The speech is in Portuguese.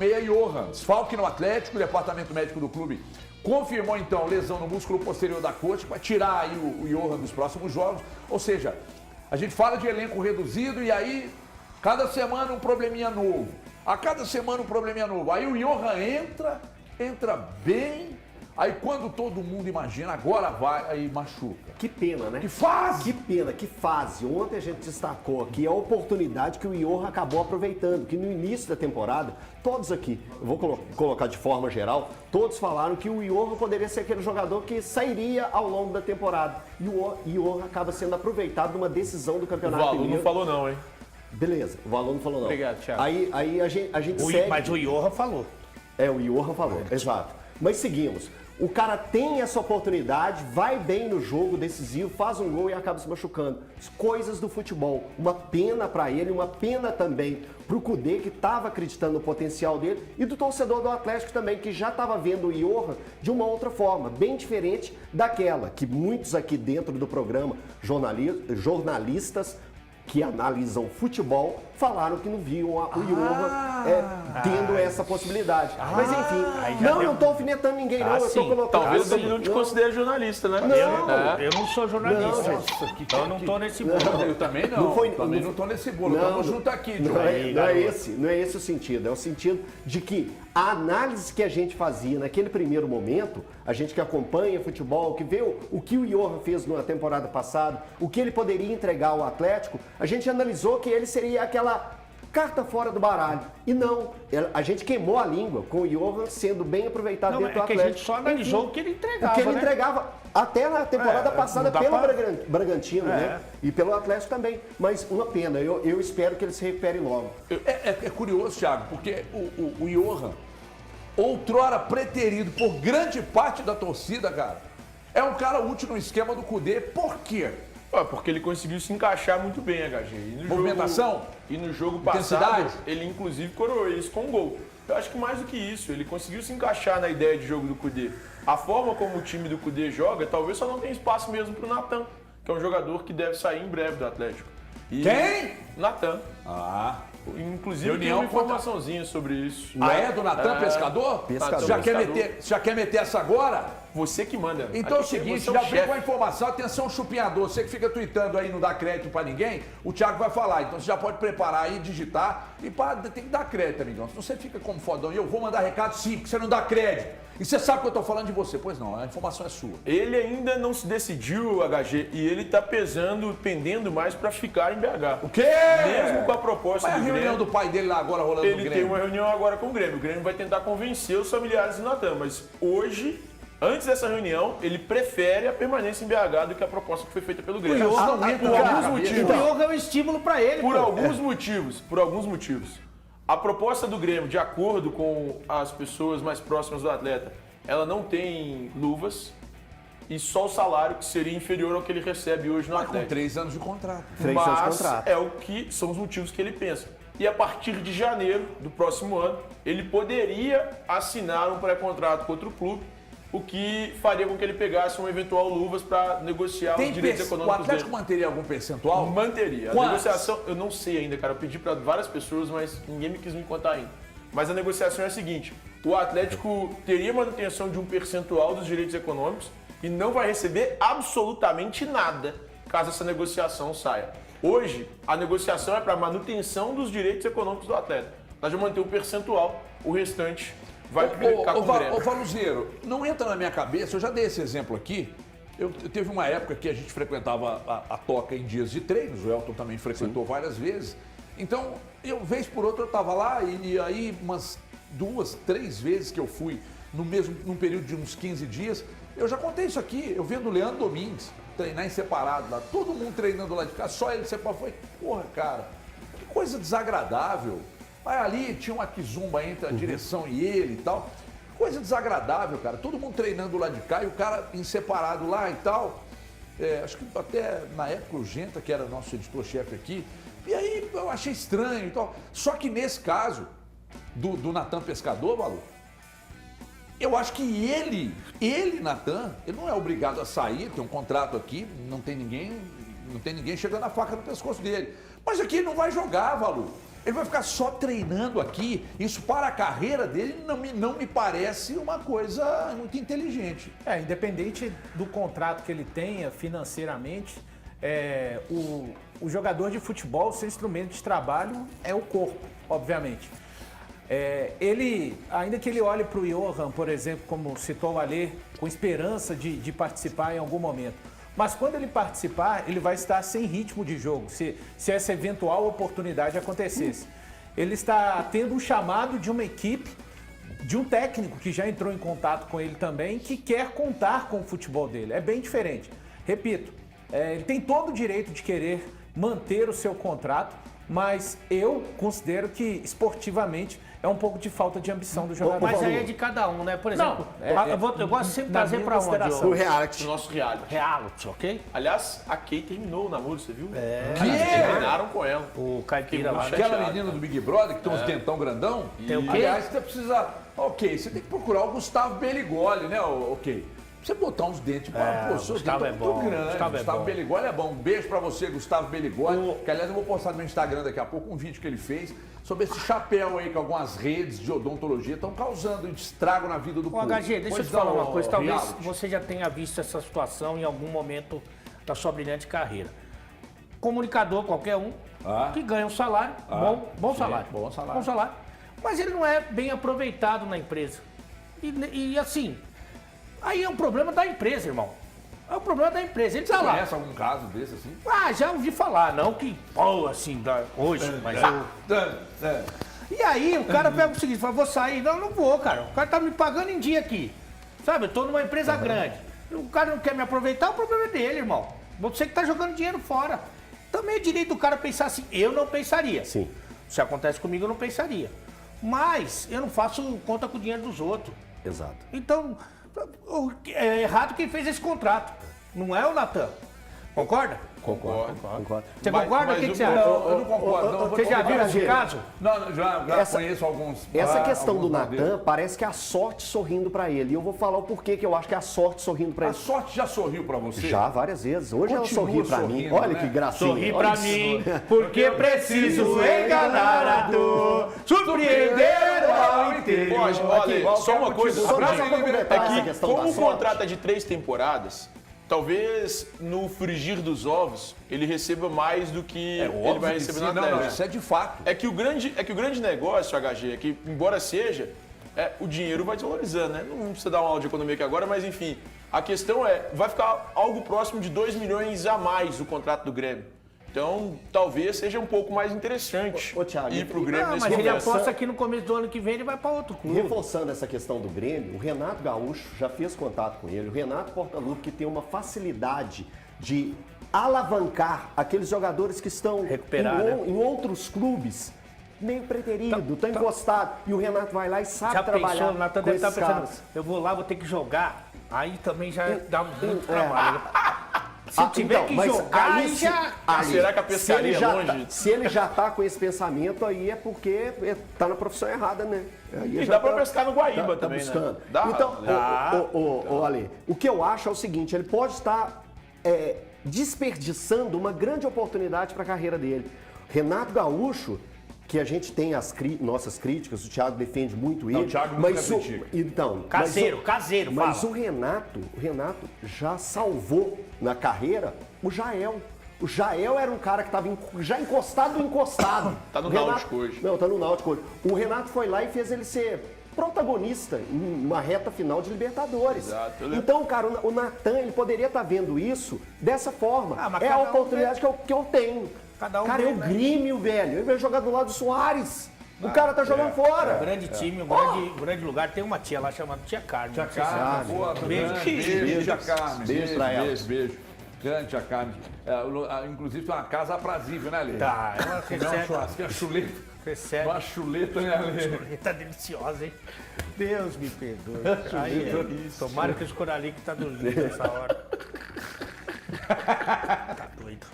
Meia Johan, desfalque no Atlético, o departamento médico do clube confirmou então lesão no músculo posterior da coxa, vai tirar aí o Johan dos próximos jogos. Ou seja, a gente fala de elenco reduzido e aí cada semana um probleminha novo. A cada semana um probleminha novo. Aí o Johan entra bem. Aí quando todo mundo imagina, agora vai, aí machuca. Que pena, né? Que fase! Que pena, que fase. Ontem a gente destacou aqui a oportunidade que o Johan acabou aproveitando, que no início da temporada, todos aqui, eu vou colocar de forma geral, todos falaram que o Johan poderia ser aquele jogador que sairia ao longo da temporada. E o Johan acaba sendo aproveitado numa decisão do Campeonato Mineiro. O Valor Mineiro. não falou não, hein? Beleza, o Valor não falou não. Obrigado, Thiago. Aí a gente segue... Mas o Johan falou. O Johan falou, exato. Mas seguimos. O cara tem essa oportunidade, vai bem no jogo decisivo, faz um gol e acaba se machucando. Coisas do futebol. Uma pena para ele, uma pena também pro Kudê, que estava acreditando no potencial dele, e do torcedor do Atlético também, que já estava vendo o Johan de uma outra forma, bem diferente daquela que muitos aqui dentro do programa, jornalistas que analisam futebol, falaram que não viam o Johan tendo essa possibilidade. Mas enfim, não estou alfinetando ninguém, não. Eu estou colocando. Talvez ele não te considere jornalista, né? Eu não sou jornalista. Então eu não estou nesse bolo. Eu também não. Também não estou nesse bolo. Vamos junto aqui, João. Não é esse o sentido. É o sentido de que a análise que a gente fazia naquele primeiro momento, a gente que acompanha futebol, que vê o que o Johan fez na temporada passada, o que ele poderia entregar ao Atlético, a gente analisou que ele seria aquela carta fora do baralho. E não, a gente queimou a língua com o Johan sendo bem aproveitado dentro do Atlético. A gente só analisou o que ele entregava, O que ele entregava até na temporada passada pelo Bragantino, né? E pelo Atlético também. Mas uma pena, eu espero que ele se recupere logo. É curioso, Thiago, porque o Johan, outrora preterido por grande parte da torcida, cara, é um cara útil no esquema do Kudê. Por quê? Porque ele conseguiu se encaixar muito bem, HG. E Movimentação? E no jogo passado, ele inclusive coroou isso com um gol. Eu acho que mais do que isso, ele conseguiu se encaixar na ideia de jogo do Kudê. A forma como o time do Kudê joga, talvez só não tenha espaço mesmo pro Natan, que é um jogador que deve sair em breve do Atlético. Quem? Natan. Inclusive tem uma informaçãozinha sobre isso. É do Natan, pescador? Pescador. Já quer meter essa agora? Você que manda. Então é o seguinte, já vem com a informação, atenção chupinhador, você que fica tweetando aí, não dá crédito pra ninguém, o Thiago vai falar, então você já pode preparar aí, digitar, e tem que dar crédito, amigão, senão você fica como fodão, e eu vou mandar recado sim, porque você não dá crédito, e você sabe que eu tô falando de você, pois não, a informação é sua. Ele ainda não se decidiu, HG, e ele tá pendendo mais pra ficar em BH. O quê? Mesmo com a proposta Mas do a reunião Grêmio, do pai dele lá agora rolando no ele Grêmio. tem uma reunião agora com o Grêmio, o Grêmio vai tentar convencer os familiares do Natan, mas hoje... Antes dessa reunião, ele prefere a permanência em BH do que a proposta que foi feita pelo Grêmio. Por alguns motivos. O Johan é um estímulo para ele. Por alguns motivos. A proposta do Grêmio, de acordo com as pessoas mais próximas do atleta, ela não tem luvas e só o salário que seria inferior ao que ele recebe hoje no Atlético. Com 3 anos de contrato. Mas é o que são os motivos que ele pensa. E a partir de janeiro do próximo ano, ele poderia assinar um pré-contrato com outro clube, o que faria com que ele pegasse uma eventual luvas para negociar os direitos econômicos dele. O Atlético manteria algum percentual? Manteria. A negociação, eu não sei ainda, cara. Eu pedi para várias pessoas, mas ninguém me quis me contar ainda. Mas a negociação é a seguinte: o Atlético teria manutenção de um percentual dos direitos econômicos e não vai receber absolutamente nada caso essa negociação saia. Hoje, a negociação é para manutenção dos direitos econômicos do atleta. Nós vamos manter um percentual, o restante vai ficar com o Grêmio. Ô, Valuzeiro, não entra na minha cabeça, eu já dei esse exemplo aqui, teve uma época que a gente frequentava a toca em dias de treinos, o Elton também frequentou várias vezes, então, vez por outra, eu estava lá e aí umas 2, 3 vezes que eu fui num período de uns 15 dias, eu já contei isso aqui, eu vendo o Leandro Domingues treinar em separado lá, todo mundo treinando lá de cá, só ele separado, foi, porra, cara, que coisa desagradável. Aí ali tinha uma quizumba entre a direção e ele e tal. Coisa desagradável, cara. Todo mundo treinando lá de cá e o cara em separado lá e tal. Acho que até na época o Genta, que era nosso editor-chefe aqui. E aí eu achei estranho e tal. Só que nesse caso do Natan Pescador, Valu, eu acho que ele, Natan, ele não é obrigado a sair, tem um contrato aqui, não tem ninguém chegando a faca no pescoço dele. Mas aqui ele não vai jogar, Valu. Ele vai ficar só treinando aqui. Isso para a carreira dele não me parece uma coisa muito inteligente. Independente do contrato que ele tenha financeiramente, o jogador de futebol, seu instrumento de trabalho é o corpo, obviamente. Ainda que ele olhe para o Johan, por exemplo, como citou o Alê, com esperança de participar em algum momento. Mas quando ele participar, ele vai estar sem ritmo de jogo, se essa eventual oportunidade acontecesse. Ele está tendo um chamado de uma equipe, de um técnico que já entrou em contato com ele também, que quer contar com o futebol dele. É bem diferente. Repito, ele tem todo o direito de querer manter o seu contrato, mas eu considero que esportivamente é um pouco de falta de ambição do jogador. Mas aí é de cada um, né? Por exemplo, eu gosto sempre de trazer pra onde? O reality. O nosso reality. Reality, ok? Aliás, a Kay terminou o namoro, você viu? Terminaram com ela. O Caipira lá. Aquela menina do Big Brother que tem uns dentão grandão. Tem o quê? Aliás, você precisa... Ok, você tem que procurar o Gustavo Beligoli, né? Ok. Você botar uns dentes para pô, seus Gustavo dentes é tão bom, grandes. Gustavo é Gustavo bom. Beligoli é bom. Um beijo pra você, Gustavo Beligoli. Que aliás eu vou postar no meu Instagram daqui a pouco um vídeo que ele fez sobre esse chapéu aí que algumas redes de odontologia estão causando estrago na vida do Ô, povo. HG, deixa eu Pois te falar não, uma coisa. Talvez reality. você já tenha visto essa situação em algum momento da sua brilhante carreira. Comunicador qualquer um, que ganha um salário, bom sim, salário. bom salário. Bom salário. Mas ele não é bem aproveitado na empresa. E assim, aí é um problema da empresa, irmão. É um problema da empresa. Ele tá Você lá. conhece algum caso desse assim? Já ouvi falar, não que, pô, assim, hoje, mas E aí o cara pega o seguinte, fala, vou sair. Não vou, cara. O cara tá me pagando em dia aqui. Sabe, eu tô numa empresa grande. O cara não quer me aproveitar, o problema é dele, irmão. Você que tá jogando dinheiro fora. Também é direito do cara pensar assim. Eu não pensaria. Sim. Se acontece comigo, eu não pensaria. Mas eu não faço conta com o dinheiro dos outros. Exato. Então, é errado quem fez esse contrato. Não é o Natan. Concorda? Concordo. Você concorda? O que você acha? Eu não concordo. Não, Você já viu esse caso? Não, já conheço alguns. Essa questão do alguns Natan modelos. parece que é a sorte sorrindo pra ele. E eu vou falar o porquê que eu acho que é a sorte sorrindo pra A ele. sorte já sorriu pra você? Já, várias vezes. Hoje ela Continua sorri pra mim. sorrindo, Olha né? que gracinha. Sorri Olha pra isso. mim, porque preciso enganar a dor, surpreender o mal inteiro. Pode, olha, só uma coisa. Só pra rapidinho. completar essa É que, questão como da o sorte. contrato é de 3 temporadas, talvez no frigir dos ovos ele receba mais do que ele vai receber no Não, Atlético. isso é de fato. É que o grande negócio, HG, é que, embora seja, o dinheiro vai desvalorizando, né? Não precisa dar uma aula de economia aqui agora, mas enfim. A questão vai ficar algo próximo de 2 milhões a mais o contrato do Grêmio. Então, talvez seja um pouco mais interessante Ô, Thiago, ir pro Grêmio Não, nesse mas ele momento. aposta que no começo do ano que vem ele vai pra outro clube. Reforçando essa questão do Grêmio, o Renato Gaúcho já fez contato com ele. O Renato Portaluppi, que tem uma facilidade de alavancar aqueles jogadores que estão Recuperar, em outros clubes, meio preterido, tá encostado. E o Renato vai lá e sabe Já trabalhar pensou, o Natan com deve estar esses pensando, caras. eu vou lá, vou ter que jogar. Aí também já dá muito trabalho. Se tiver então, que mas jogar, aí aí se- já... aí, Será que a pescaria é longe? Se ele já tá com esse pensamento, aí é porque tá na profissão errada, né? Aí E já dá pra tá- pescar no Guaíba tá também, buscando. né? Dá. Então, ô, Ale, o que eu acho é o seguinte, ele pode estar desperdiçando uma grande oportunidade para a carreira dele. Renato Gaúcho, que a gente tem nossas críticas, o Thiago defende muito ele. o Thiago nunca mas critica. então, Caseiro, mas fala. o Renato já salvou na carreira o Jael. O Jael era um cara que estava já encostado. Tá no O Renato- Náutico hoje. Não, tá no Náutico hoje. O Renato foi lá e fez ele ser protagonista em uma reta final de Libertadores. Exato, eu lembro. Então, cara, o Natan, ele poderia estar vendo isso dessa forma. Mas É a cada um oportunidade que eu tenho. Cada um cara, vê, é o né? Grêmio, velho. Ele vai jogar do lado do Soares. O cara tá jogando fora. Grande time, grande lugar. Tem uma tia lá chamada Tia Carmen. Tia Não sei se Carmen, você- boa, beijo, Tia Carmen. Beijo pra ela. Beijo. Grande Tia Carmen. Inclusive tem uma casa aprazível, né, Ale? Tá, ela Não, recebe. churrasquinha, chuleta. Recebe. Uma chuleta, né, Ale? Tá deliciosa, hein? Deus me perdoe. Aí, tomara que os coralitos tá dormindo nessa hora. Tá doido.